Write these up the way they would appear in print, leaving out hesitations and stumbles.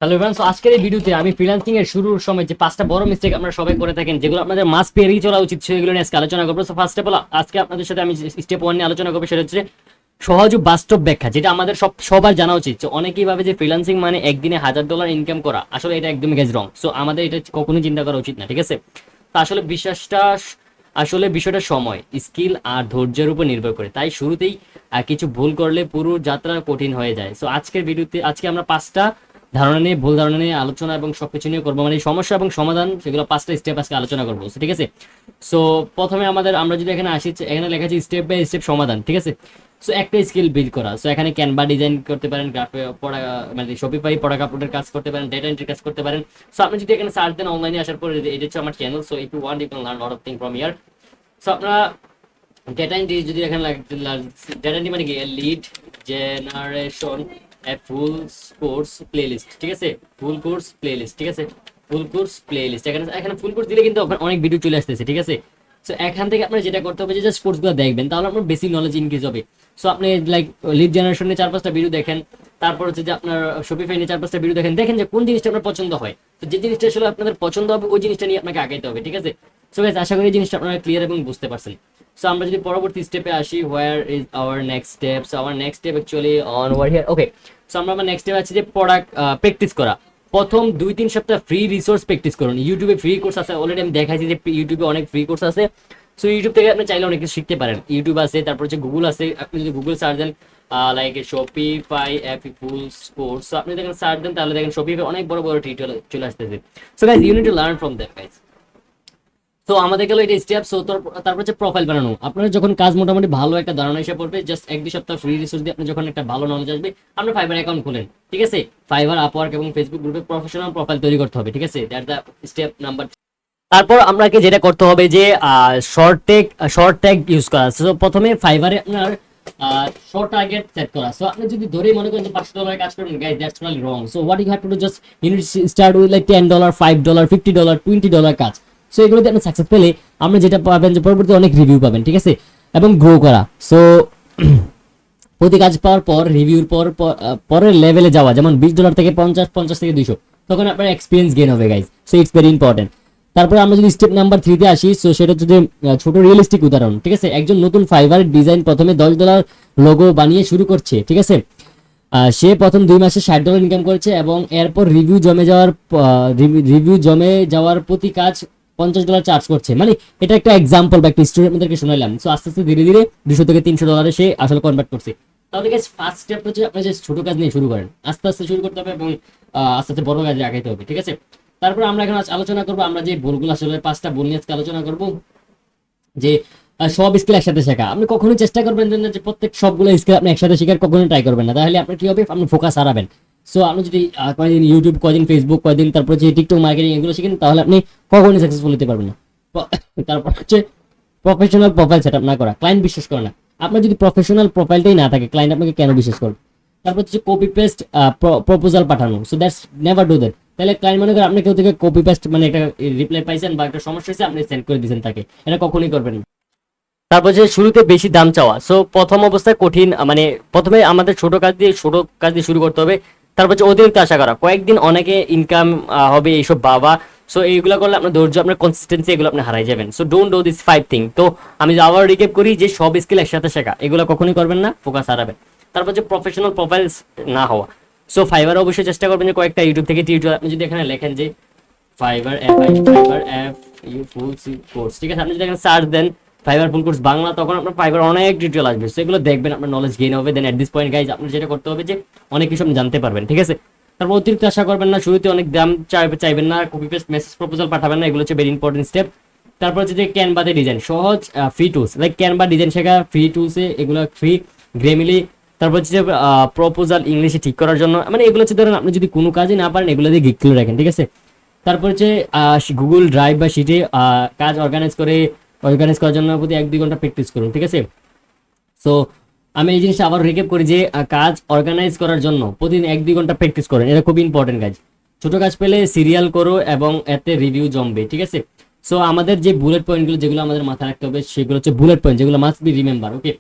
Hello everyone, so আজকের এই ভিডিওতে আমি ফ্রিল্যান্সিং এর শুরুর সময় যে পাঁচটা বড় মিস্টেক আমরা সবাই করে থাকেন, যেগুলো আপনাদের মাস্ট বি এড়িয়ে চলা উচিত, সেগুলো নিয়ে আজকে আলোচনা করবো। সো ফার্স্ট অফ অল আজকে আপনাদের সাথে আমি স্টেপ 1 নিয়ে আলোচনা করবো, সেটা হচ্ছে সহজ ও বাস্তব ব্যাখ্যা, যেটা আমাদের সবার জানা উচিত। যে অনেকেই ভাবে যে ফ্রিল্যান্সিং মানে একদিনে $1000 ইনকাম করা, আসলে এটা একদমই গ্যাস রং। সো আমাদের এটা কখনোই চিন্তা করা উচিত না, ঠিক আছে? তো আসলে বিষয়টা সময়, স্কিল আর ধৈর্যের উপর নির্ভর করে। তাই শুরুতেই কিছু ভুল করলে পুরো যাত্রা কঠিন হয়ে যায়। সো আজকের ভিডিওতে আজকে আমরা ভুল ধারণা নিয়ে আলোচনা এবং সবকিছু নিয়ে করবো, মানে সমস্যা এবং সমাধান, সেগুলো 5টা স্টেপ আজকে আলোচনা করবো, ঠিক আছে? সো প্রথমে আমরা যদি এখানে আসি, এখানে লেখা আছে স্টেপ বাই স্টেপ সমাধান, ঠিক আছে? সো একটা স্কিল বিল্ড করা। সো এখানে ক্যানভা ডিজাইন করতে পারেন, মানে শপিফাই প্রোডাক্ট আপলোডের কাজ করতে পারেন, ডেটা এন্ট্রি কাজ করতে পারেন। সো আপনি যদি এখানে সার্চ দেন অনলাইনে আসার পরে, এটা হচ্ছে আমার channel. So if you want you can learn lot of thing from here. So আপনারা ডেটা এন্ট্রি যদি এখানে ডেটা এন্ট্রি মানে কি, lead generation full course playlist, ঠিক আছে? ফুল কোর্স প্লেলিস্ট, ঠিক আছে? ফুল কোর্স প্লেলিস্ট, এখানে ফুল কোর্স দিলে কিন্তু অনেক ভিডিও চলে আসতেছে, ঠিক আছে? সো এখান থেকে আপনার যেটা করতে হবে যে জাস্ট কোর্সগুলো দেখবেন, তাহলে আপনার বেসিক নলেজ ইনক্রিজ হবে। সো আপনি লাইক লিড জেনারেশনে 4-5টা ভিডিও দেখেন, তারপর হচ্ছে যে আপনার শপিফাই নিয়ে 4-5টা ভিডিও দেখেন যে কোন জিনিসটা আপনার পছন্দ হয়। তো যে জিনিসটা আসলে আপনাদের পছন্দ হবে, ওই জিনিসটা নিয়ে আপনাকে আগাইতে হবে, ঠিক আছে? সো গাইস, আশা করি এই জিনিসটা আপনারা ক্লিয়ার এবং বুঝতে পারছেন। সো আমরা যদি পরবর্তী স্টেপে আসি, where is our next step? So our next step actually on over here, okay. So আমরা নেক্সট স্টেপ আছে যে প্রোডাক্ট প্র্যাকটিস করা। প্রথম 2-3 সপ্তাহ ফ্রি রিসোর্স প্র্যাকটিস করুন। ইউটিউবে ফ্রি কোর্স আছে, অলরেডি আমি দেখাইছি যে ইউটিউবে অনেক ফ্রি কোর্স আছে। সো ইউটিউব থেকে আপনি চাইলে অনেক কিছু শিখতে পারেন। ইউটিউব আছে, তারপর হচ্ছে গুগল আছে। আপনি যদি গুগল সার্চ দেন like Shopify app full course, so আপনি দেখেন সার্চ দেন, তাহলে দেখেন শপিফাই অনেক বড় বড় টিউটোরিয়াল চলে আসতেছে। So guys, you need to learn from them guys. তো আমাদের গেল এটা স্টেপ। সো তারপর হচ্ছে প্রোফাইল বানানো। আপনার যখন কাজ মোটামুটি ভালো একটা ধারণা এসে পড়বে, জাস্ট 1-2 সপ্তাহ ফ্রি রিসোর্স দিয়ে আপনি যখন একটা ভালো নলেজ আসবে, আপনি ফাইবার অ্যাকাউন্ট খুলেন, ঠিক আছে? ফাইবার, আপওয়ার্ক এবং ফেসবুক গ্রুপে প্রফেশনাল প্রোফাইল তৈরি করতে হবে, ঠিক আছে? That's the step number. তারপর আপনাকে যেটা করতে হবে যে শর্ট ট্যাগ ইউজ করা। সো প্রথমে ফাইবারে আপনার শর্ট টার্গেট সেট করা। সো আপনি যদি ধরেই মনে করেন যে $500 কাজ করবেন, guys that's totally wrong. So what you have to do, just you need start with like $10, $5, $50, $20 কাজ। সো এগুলোতে আপনি সাকসেস পেলে আপনি যেটা পাবেন যে পরবর্তী অনেক রিভিউ পাবেন, ঠিক আছে? এবং গ্রো করা। সো প্রতি কাজ পাওয়ার পর রিভিউর পরের লেভেলে যাওয়া, যেমন $20 থেকে 50, 50 থেকে 200, তখন আপনার এক্সপিরিয়েন্স গেইন হবে guys. So it's very important. তারপরে আমরা যদি স্টেপ নাম্বার 3 আসি, সো সেটা হচ্ছে যে ছোট রিয়েলিস্টিক উদাহরণ, ঠিক আছে? একজন নতুন ফাইবার ডিজাইন প্রথমে $10 লোগো বানিয়ে শুরু করছে, ঠিক আছে? সে প্রথম 2 মাসে $60 ইনকাম করেছে এবং এরপর রিভিউ জমে যাওয়ার প্রতি কাজ $50 চার্জ করছে। মানে এটা একটা এক্সাম্পল বা একটা স্টোরি আপনাদেরকে শোনালাম। সো আস্তে আস্তে ধীরে ধীরে $200 থেকে $300 সে আসলে কনভার্ট করছে। তাহলে গাইস, ফার্স্ট স্টেপ হচ্ছে আপনি যে ছোট কাজ নিয়ে শুরু করেন, আস্তে আস্তে শুরু করতে হবে এবং আস্তে আস্তে বড় কাজে আগাইতে হবে, ঠিক আছে? তারপর আমরা এখন আলোচনা করবো, আমরা যে ভুলগুলো আসলে 5টা ভুল নিয়ে আজকে আলোচনা করবো। যে সব স্কিল একসাথে শেখা, আপনি কখনোই চেষ্টা করবেন না যে প্রত্যেক সবগুলো স্কিল আপনি একসাথে শেখার, কখনোই ট্রাই করবেন না। তাহলে আপনার কি হবে, আপনি ফোকাস হারাবেন। সো আপনি যদি কয়েকদিন ইউটিউব, কয়েকদিন ফেসবুক, কয়েকদিন তারপর যে টিকটক মার্কেটিং এগুলো শিখেন, তাহলে আপনি কখনোই সাকসেসফুল হতে পারবেন না। তারপর হচ্ছে প্রফেশনাল প্রোফাইল সেটআপ না করা। ক্লায়েন্ট বিশ্বাস করে না। আপনার যদি প্রফেশনাল প্রোফাইলটাই না থাকে, ক্লায়েন্ট আপনাকে কেন বিশ্বাস করবে? তারপর হচ্ছে কপি পেস্ট প্রপোজাল পাঠানো। So that's never do that. তাহলে ক্লায়েন্ট মনে করে আপনি কেউ থেকে কপি পেস্ট, মানে একটা রিপ্লাই পাইছেন বা একটা সমস্যা হয়েছে, আপনি সেন্ড করে দিয়েছেন তাকে, এটা কখনোই করবেন না। তারপর যে শুরুতে বেশি দাম চাওয়া। সো প্রথম অবস্থায় কঠিন, মানে প্রথমে আমাদের ছোট কাজ দিয়ে শুরু করতে হবে। তারপর হচ্ছে অতিরিক্ত আশা করা, কয়েকদিন অনেকে ইনকাম হবে এইসব বাবা। সো এইগুলো করলে আপনার ধৈর্য, আপনার কনসিস্টেন্সি, এগুলো আপনি হারাই যাবেন। So don't do this 5 thing. তো আমি আবার রিক্যাপ করি যে সব স্কিল একসাথে শেখা, এগুলো কখনোই করবেন না, ফোকাস হারাবেন। তারপর যে প্রফেশনাল প্রোফাইলস না হওয়া। সো ফাইবার অবশ্যই চেষ্টা করবেন যে কয়েকটা ইউটিউব থেকে টিউটোরিয়াল, আপনি যদি এখানে লেখেন যে Fiverr app you full course, ঠিক আছে? আপনি যদি এখানে সার্চ দেন ফাইবার ফুল কোর্স বাংলা, তখন আপনার ফাইবার অনেক ডিটেল আসবে। সেগুলো দেখবেন, আপনার নলেজ গেইন হবে। দেন এট দিস পয়েন্ট গাইজ, আপনার যেটা করতে হবে যে অনেক কিছু আপনি জানতে পারবেন, ঠিক আছে? তারপর অতিরিক্ত আশা করবেন না, শুরুতে অনেক দাম চাইবেন না, কপি পেস্ট মেসেজ প্রপোজাল পাঠাবেন না, এগুলো হচ্ছে ভেরি ইম্পর্টেন্ট স্টেপ। তারপর হচ্ছে যে ক্যানভাতে ডিজাইন, সহজ free tools like Canva design শেখা, ফ্রি টুলসে এগুলো ফ্রি। গ্রেমিলি। তারপর হচ্ছে প্রপোজাল ইংলিশে ঠিক করার জন্য, মানে এগুলো হচ্ছে ধরেন আপনি যদি কোনো কাজই না পারেন, এগুলো দিয়ে গিক করে রাখেন, ঠিক আছে? তারপর হচ্ছে গুগল ড্রাইভ বা শিটে কাজ অর্গানাইজ করার জন্য প্রতি 1-2 ঘন্টা প্র্যাকটিস করুন, ঠিক আছে? সো আমি এই জিনিসটা আবার রিক্যাপ করি যে কাজ অর্গানাইজ করার জন্য প্রতিদিন 1-2 ঘন্টা প্র্যাকটিস করেন, এটা খুব ইম্পর্টেন্ট কাজ। ছোট কাজ পেলে সিরিয়াল করো এবং এতে রিভিউ জমবে, ঠিক আছে? সো আমাদের যে বুলেট পয়েন্টগুলো, যেগুলো আমাদের মাথায় রাখতে হবে, সেগুলো হচ্ছে বুলেট পয়েন্ট, যেগুলো must be remember, okay?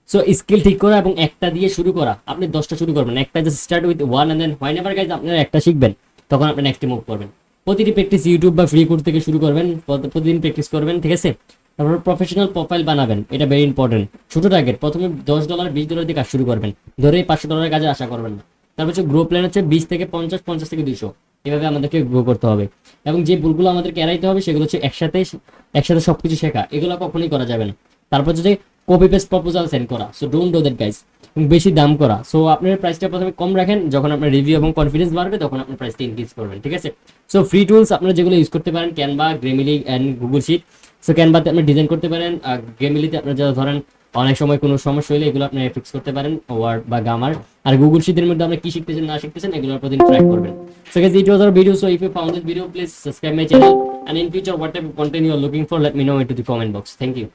So skill ঠিক করা এবং একটা দিয়ে শুরু করা। আপনি 10টা শুরু করবেন, একটা just start with 1 and then whenever guys আপনারা একটা শিখবেন, তখন আপনি নেক্সট মুভ করবেন। প্রতিটি প্র্যাকটিস ইউটিউব বা ফ্রি কোর্স থেকে শুরু করবেন, প্রতিদিন প্র্যাকটিস করবেন, ঠিক আছে। তারপর প্রফেশনাল প্রোফাইল বানাবেন, এটা ভেরি ইম্পর্টেন্ট। ছোট টার্গেট, প্রথমে $10 $20 দিয়ে কাজ শুরু করবেন, ধরে $500 কাজে আশা করবেন না। তারপর হচ্ছে গ্রো প্ল্যান হচ্ছে 20 থেকে 50, 50 থেকে 200, এভাবে আমাদেরকে গ্রো করতে হবে। এবং যে ভুলগুলো আমাদেরকে এড়াইতে হবে সেগুলো হচ্ছে একসাথে একসাথে সবকিছু শেখা, এগুলো কখনোই করা যাবে না। তারপর হচ্ছে কপি পেস্ট প্রপোজাল সেন্ড করা, so don't do that guys. বেশি দাম করা, সো আপনার প্রাইসটা প্রথমে কম রাখেন, যখন আপনার রিভিউ এবং কনফিডেন্স বাড়বে তখন আপনার প্রাইসটা ইনক্রিজ করবেন, ঠিক আছে। সো ফ্রি টুলস আপনারা যেগুলো ইউজ করতে পারেন, Canva, Grammarly and Google sheet. So ক্যানভাতে আপনি ডিজাইন করতে পারেন, আর গ্রেমিলিতে আপনার যারা ধরেন অনেক সময় কোনো সমস্যা হলে এগুলো আপনি ফিক্স করতে পারেন, ওয়ার্ড বা গামার। আর গুগল শিটের মধ্যে আপনি কি শিখতেছেন না শিখতেছেন এগুলোর প্রতিদিন ট্র্যাক করবেন। So guys, it was our video. So if you found this video, please subscribe my channel, and in future, what type of content you are looking for, let me know into the comment box. Thank you.